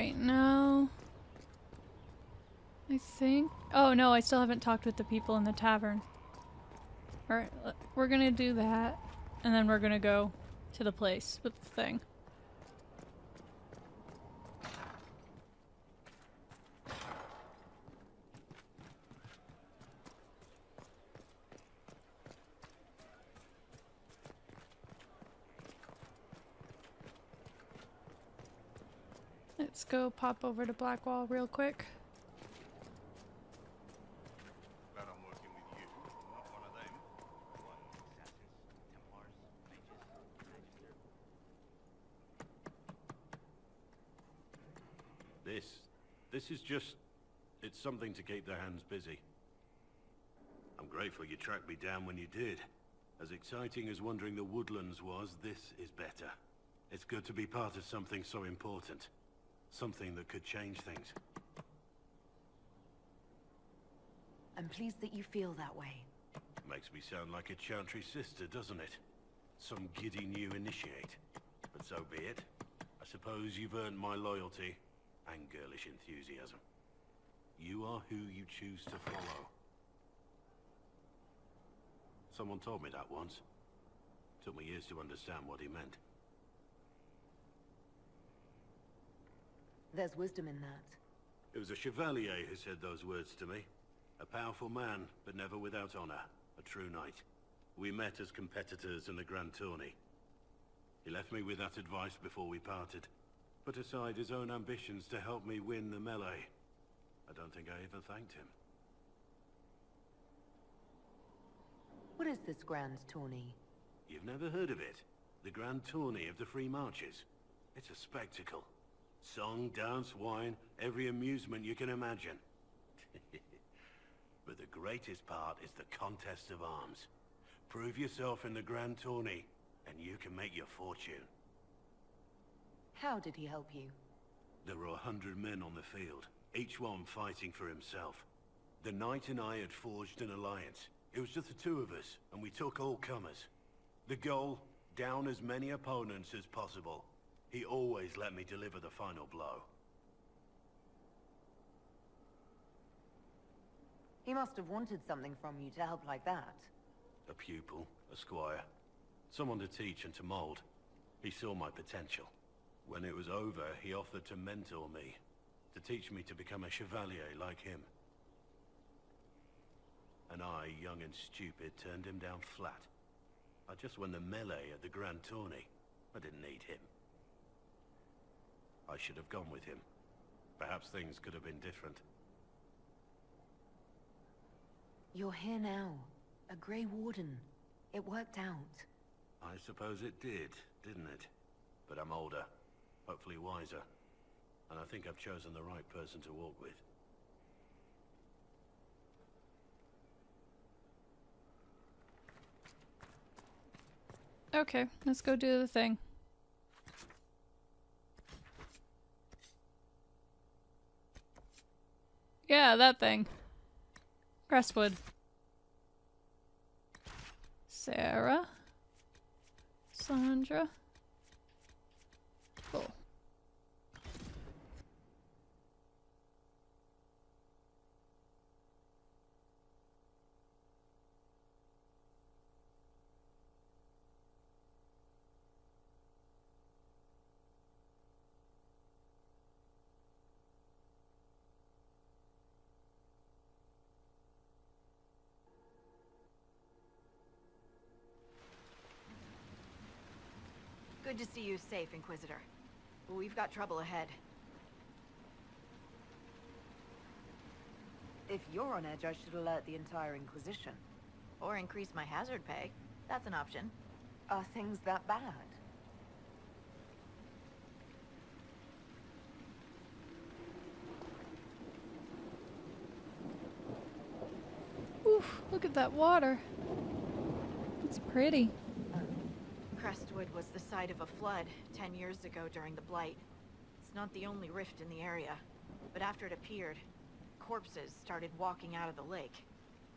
right now. I think. Oh no, I still haven't talked with the people in the tavern. Alright, we're gonna do that. And then we're gonna go to the place with the thing. Let's go pop over to Blackwall real quick. Glad I'm working with you, not one of them. This is just... it's something to keep their hands busy. I'm grateful you tracked me down when you did. As exciting as wandering the woodlands was, this is better. It's good to be part of something so important. Something that could change things. I'm pleased that you feel that way. Makes me sound like a Chantry sister, doesn't it? Some giddy new initiate. But so be it. I suppose you've earned my loyalty and girlish enthusiasm. You are who you choose to follow. Someone told me that once. Took me years to understand what he meant. There's wisdom in that. It was a chevalier who said those words to me. A powerful man, but never without honor. A true knight. We met as competitors in the Grand Tourney. He left me with that advice before we parted. Put aside his own ambitions to help me win the melee. I don't think I ever thanked him. What is this Grand Tourney? You've never heard of it? The Grand Tourney of the Free Marches. It's a spectacle. Song, dance, wine, every amusement you can imagine. But the greatest part is the contest of arms. Prove yourself in the Grand Tourney, and you can make your fortune. How did he help you? There were 100 men on the field, each one fighting for himself. The knight and I had forged an alliance. It was just the two of us, and we took all comers. The goal, down as many opponents as possible. He always let me deliver the final blow. He must have wanted something from you to help like that. A pupil, a squire. Someone to teach and to mold. He saw my potential. When it was over, he offered to mentor me. To teach me to become a chevalier like him. And I, young and stupid, turned him down flat. I just won the melee at the Grand Tourney. I didn't need him. I should have gone with him. Perhaps things could have been different. You're here now. A Grey Warden. It worked out. I suppose it did, didn't it? But I'm older. Hopefully wiser. And I think I've chosen the right person to walk with. Okay, let's go do the thing. Yeah, that thing. Crestwood. Sarah. Sandra. Cool. Good to see you safe, Inquisitor. But we've got trouble ahead. If you're on edge, I should alert the entire Inquisition. Or increase my hazard pay. That's an option. Are things that bad? Oof, look at that water. It's pretty. Crestwood was the site of a flood 10 years ago during the Blight. It's not the only rift in the area, but after it appeared, corpses started walking out of the lake.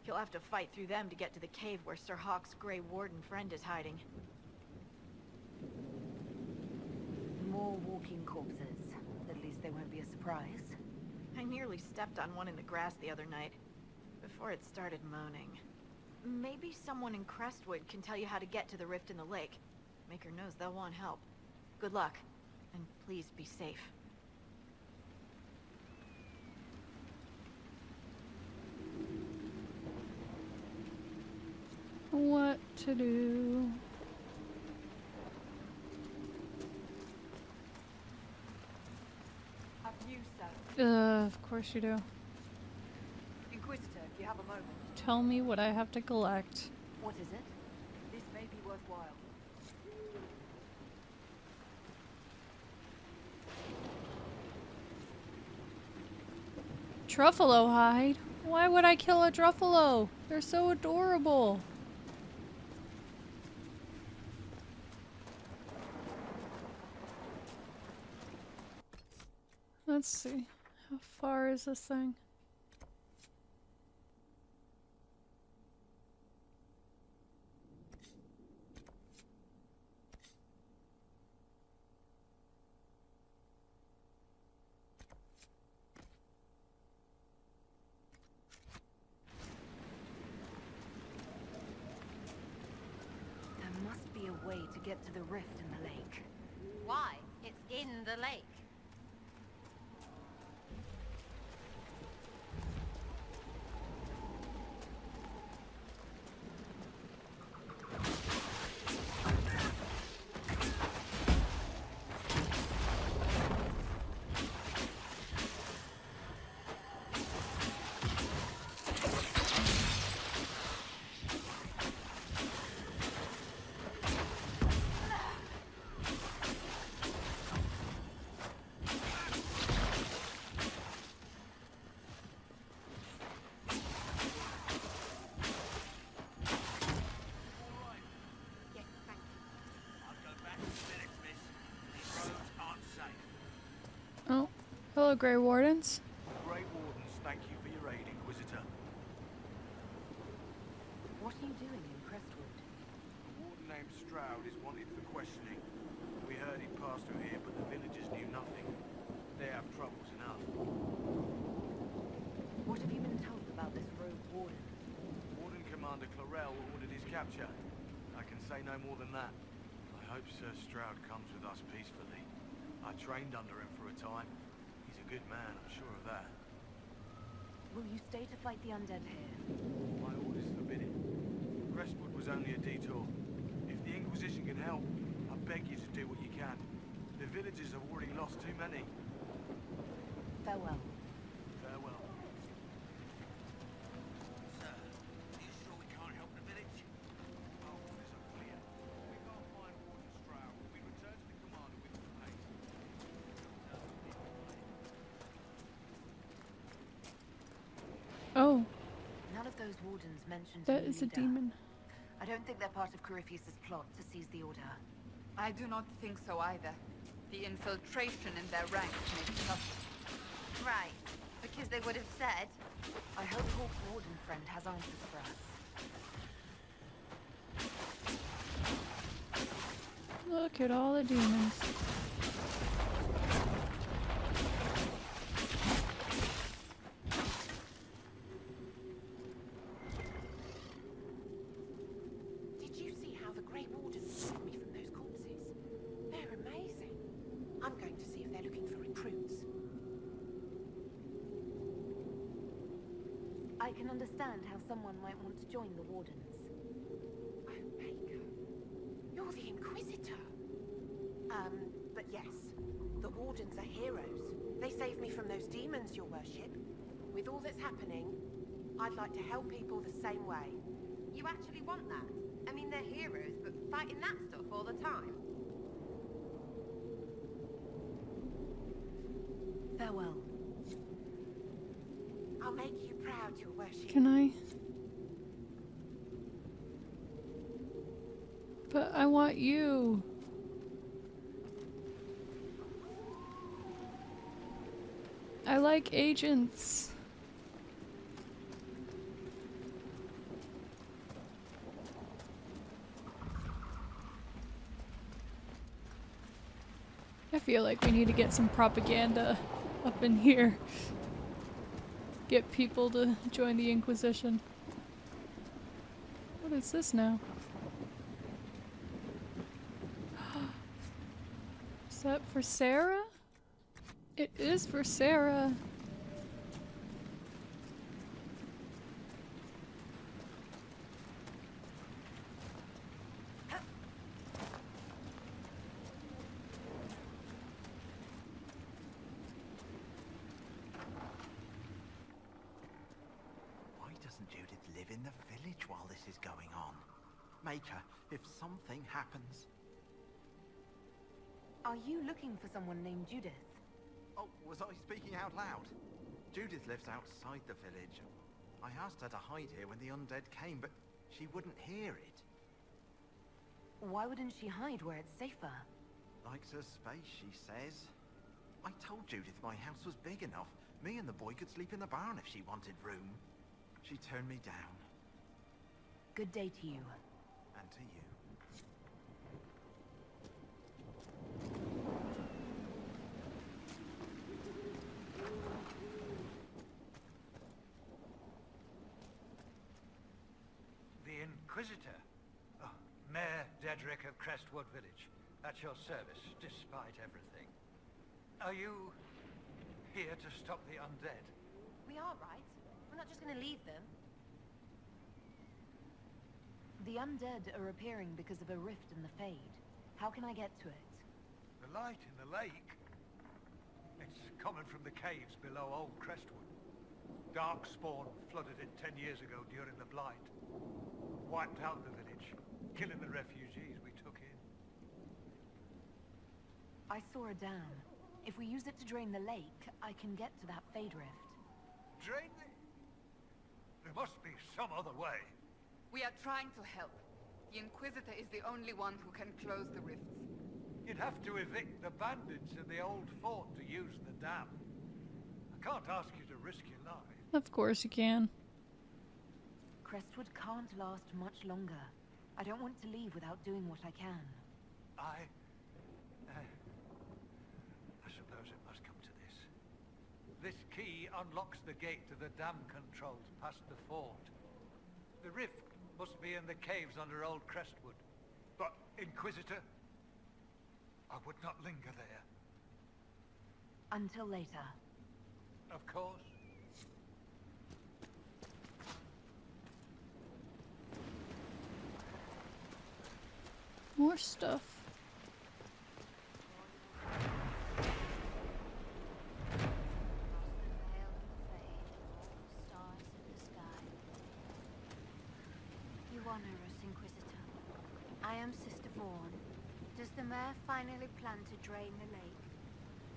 You'll have to fight through them to get to the cave where Sir Hawke's Grey Warden friend is hiding. More walking corpses. At least they won't be a surprise. I nearly stepped on one in the grass the other night, before it started moaning. Maybe someone in Crestwood can tell you how to get to the rift in the lake. Maker knows they'll want help. Good luck, and please be safe. What to do? Have you, sir? Of course you do. Inquisitor, if you have a moment. Tell me what I have to collect. What is it? This may be worthwhile. Truffalo hide? Why would I kill a Truffalo? They're so adorable. Let's see. How far is this thing? There must be a way to get to the rift in the lake. Why? It's in the lake. Oh, hello, Grey Wardens. Grey Wardens, thank you for your aid, Inquisitor. What are you doing in Crestwood? A warden named Stroud is wanted for questioning. We heard he'd passed through here, but the villagers knew nothing. They have troubles enough. What have you been told about this rogue warden? Warden Commander Clarell ordered his capture. I can say no more than that. I hope Sir Stroud comes with us peacefully. I trained under him for a time. He's a good man, I'm sure of that. Will you stay to fight the undead here? My orders forbid it. Crestwood was only a detour. If the Inquisition can help, I beg you to do what you can. The villagers have already lost too many. Farewell. Farewell. Sir, are you sure we can't help the village? Our orders are clear. If we can't find Warden Stroud, we return to the commander with the pace. Oh, None of those wardens mentioned that new is a leader. demon. I don't think they're part of Corypheus' plot to seize the Order. I do not think so either. The infiltration in their ranks makes nothing. Right. Because they would have said. I hope Hawke's warden friend has answers for us. Look at all the demons. Did you see how the Grey Warden saved me from those corpses? They're amazing. I'm going to see if they're looking for recruits. I can understand how someone might want to join the Wardens. Oh, Baker. You're the Inquisitor. But yes, the Wardens are heroes. They saved me from those demons, your worship. With all that's happening, I'd like to help people the same way. You actually want that? I mean, they're heroes, but fighting that stuff all the time. Farewell. I'll make you proud, your worship. Can I? But I want you. I like agents. I feel like we need to get some propaganda up in here. Get people to join the Inquisition. What is this now? Is that for Sarah? It is for Sarah. Why doesn't Judith live in the village while this is going on? Maker, if something happens... Are you looking for someone named Judith? Oh, was I speaking out loud? Judith lives outside the village. I asked her to hide here when the undead came, but she wouldn't hear it. Why wouldn't she hide where it's safer? Likes her space, she says. I told Judith my house was big enough. Me and the boy could sleep in the barn if she wanted room. She turned me down. Good day to you. And to you. The Inquisitor. Oh, Mayor Dedrick of Crestwood Village. At your service, despite everything. Are you here to stop the undead? We are, right? We're not just gonna leave them. The undead are appearing because of a rift in the Fade. How can I get to it? The light in the lake? It's coming from the caves below Old Crestwood. Darkspawn flooded it 10 years ago during the Blight. Wiped out the village, killing the refugees we took in. I saw a dam. If we use it to drain the lake, I can get to that Fade rift. Drain the... There must be some other way. We are trying to help. The Inquisitor is the only one who can close the rifts. You'd have to evict the bandits in the old fort to use the dam. I can't ask you to risk your life. Of course you can. Crestwood can't last much longer. I don't want to leave without doing what I can. I suppose it must come to this. This key unlocks the gate to the dam controls past the fort. The rift must be in the caves under Old Crestwood. But, Inquisitor, I would not linger there. Until later. Of course. More stuff. You honor us, Inquisitor. I am Sister Vaughn. Does the mayor finally plan to drain the lake?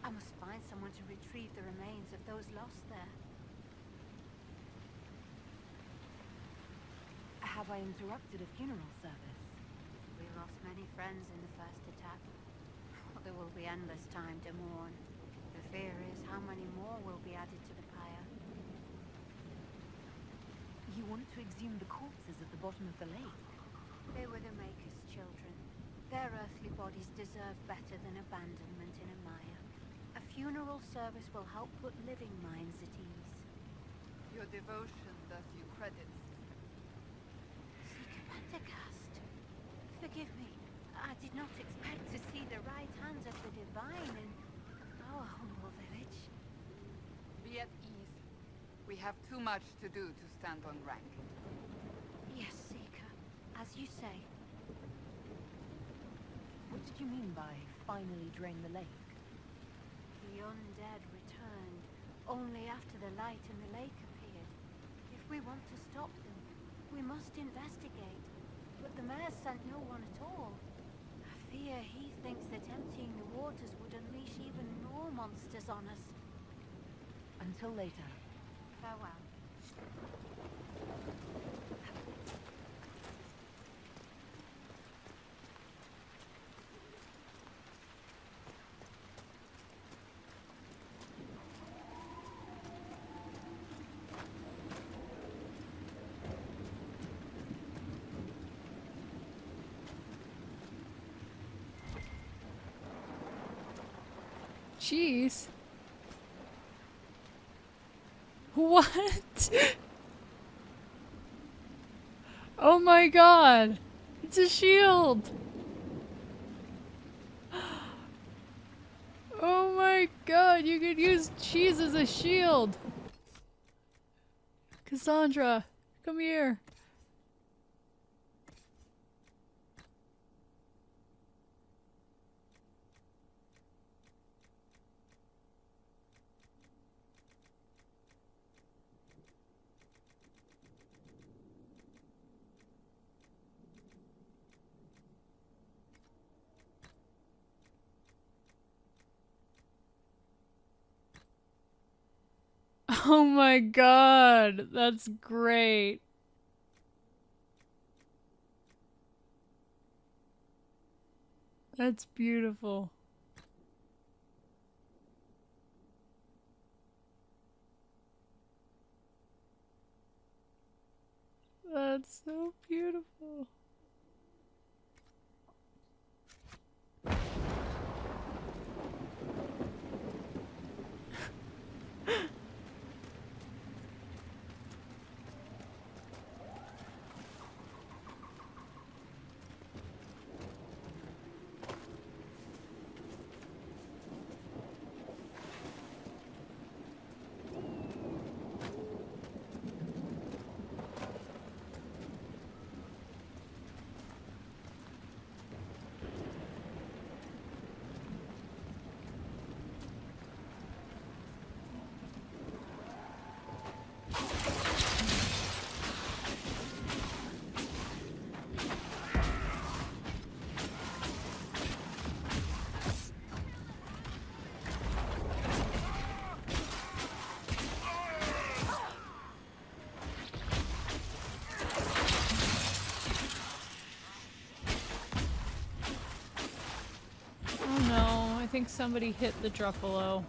I must find someone to retrieve the remains of those lost there. Have I interrupted a funeral service? We lost many friends in the first attack. There will be endless time to mourn. The fear is how many more will be added to the pyre. You want to exhume the corpses at the bottom of the lake? They were the Maker's children. Their earthly bodies deserve better than abandonment in a mire. A funeral service will help put living minds at ease. Your devotion does you credit. Seeker Pentecost. Forgive me. I did not expect to see the right hand of the divine in our humble village. Be at ease. We have too much to do to stand on rank. Yes, Seeker. As you say. What did you mean by finally drain the lake? The undead returned only after the light in the lake appeared. If we want to stop them, we must investigate. But the mayor sent no one at all. I fear he thinks that emptying the waters would unleash even more monsters on us. Until later. Farewell. Jeez. What? Oh my god! It's a shield! Oh my god, you could use cheese as a shield! Cassandra, come here. Oh my god, that's great. That's beautiful. That's so beautiful. Oh no, I think somebody hit the Druffalo.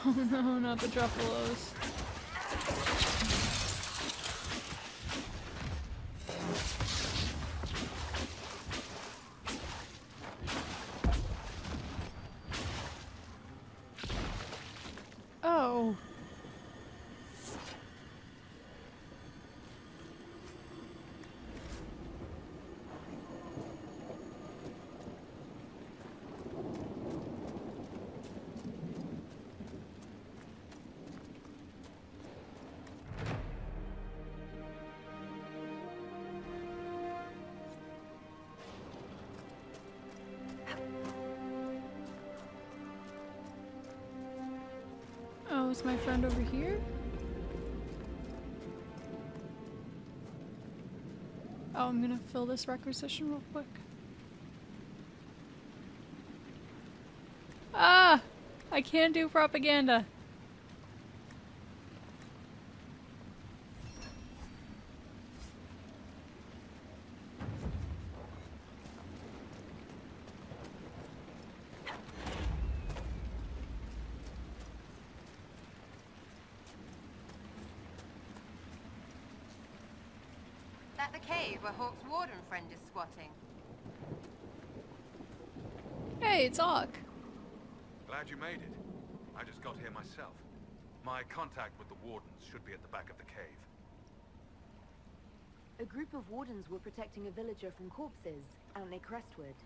Oh no, not the Druffalos. Oh. Oh, is my friend over here? Oh, I'm gonna fill this requisition real quick. Ah! I can't do propaganda. That the cave where Hawke's warden friend is squatting? Hey, it's Hawke. Glad you made it. I just got here myself. My contact with the wardens should be at the back of the cave. A group of wardens were protecting a villager from corpses out near Crestwood.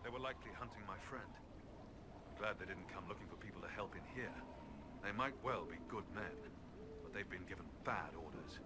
They were likely hunting my friend. Glad they didn't come looking for people to help in here. They might well be good men, but they've been given bad orders.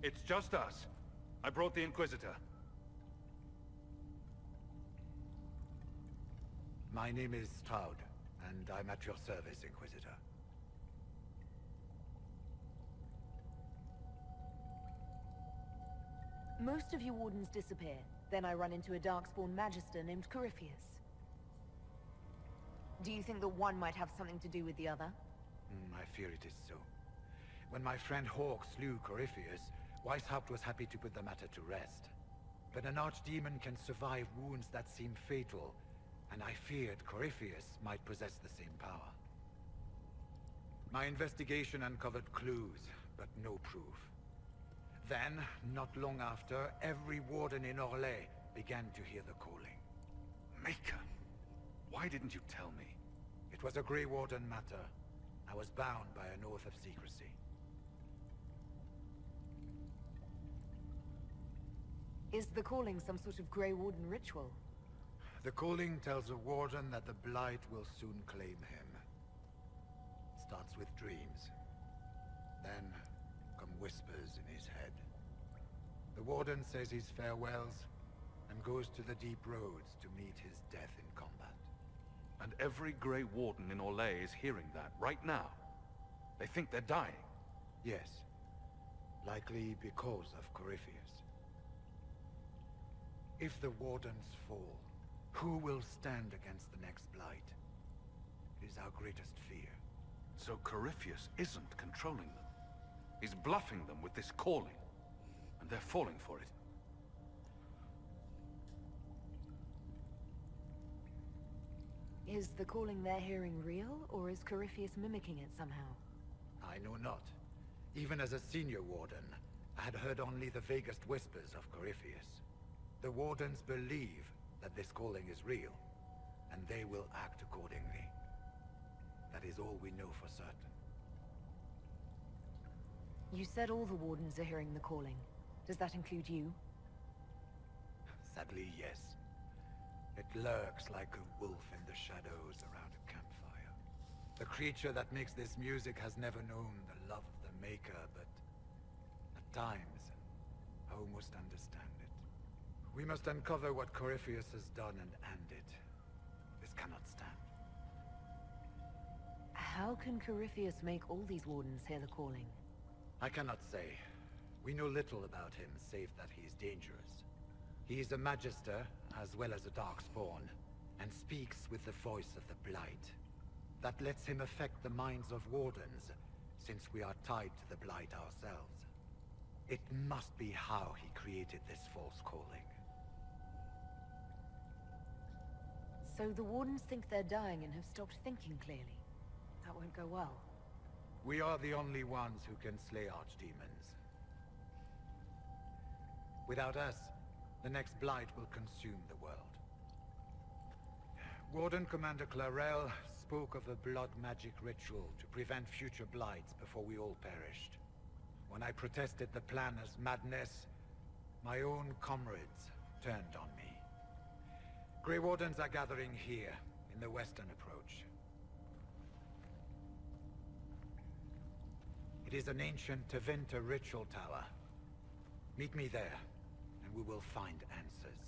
It's just us. I brought the Inquisitor. My name is Stroud, and I'm at your service, Inquisitor. Most of you Wardens disappear. Then I run into a Darkspawn Magister named Corypheus. Do you think that one might have something to do with the other? I fear it is so. When my friend Hawke slew Corypheus, Weishaupt was happy to put the matter to rest. But an archdemon can survive wounds that seem fatal, and I feared Corypheus might possess the same power. My investigation uncovered clues, but no proof. Then, not long after, every warden in Orlais began to hear the calling. Maker, why didn't you tell me? It was a Grey Warden matter. I was bound by an oath of secrecy. Is the calling some sort of Grey Warden ritual? The calling tells a warden that the Blight will soon claim him. Starts with dreams. Then come whispers in his head. The warden says his farewells and goes to the deep roads to meet his death in combat. And every Grey Warden in Orlais is hearing that right now. They think they're dying. Yes. Likely because of Corypheus. If the Wardens fall, who will stand against the next Blight? It is our greatest fear. So Corypheus isn't controlling them. He's bluffing them with this calling. And they're falling for it. Is the calling they're hearing real, or is Corypheus mimicking it somehow? I know not. Even as a senior warden, I had heard only the vaguest whispers of Corypheus. The Wardens believe that this calling is real, and they will act accordingly. That is all we know for certain. You said all the Wardens are hearing the calling. Does that include you? Sadly, yes. It lurks like a wolf in the shadows around a campfire. The creature that makes this music has never known the love of the Maker, but at times, I almost understand it. We must uncover what Corypheus has done and end it. This cannot stand. How can Corypheus make all these Wardens hear the calling? I cannot say. We know little about him, save that he is dangerous. He is a Magister, as well as a Darkspawn, and speaks with the voice of the Blight. That lets him affect the minds of Wardens, since we are tied to the Blight ourselves. It must be how he created this false calling. So the Wardens think they're dying and have stopped thinking clearly. That won't go well. We are the only ones who can slay archdemons. Without us, the next Blight will consume the world. Warden Commander Clarel spoke of a blood magic ritual to prevent future Blights before we all perished. When I protested the plan as madness, my own comrades turned on me. Grey Wardens are gathering here, in the western approach. It is an ancient Tevinter ritual tower. Meet me there, and we will find answers.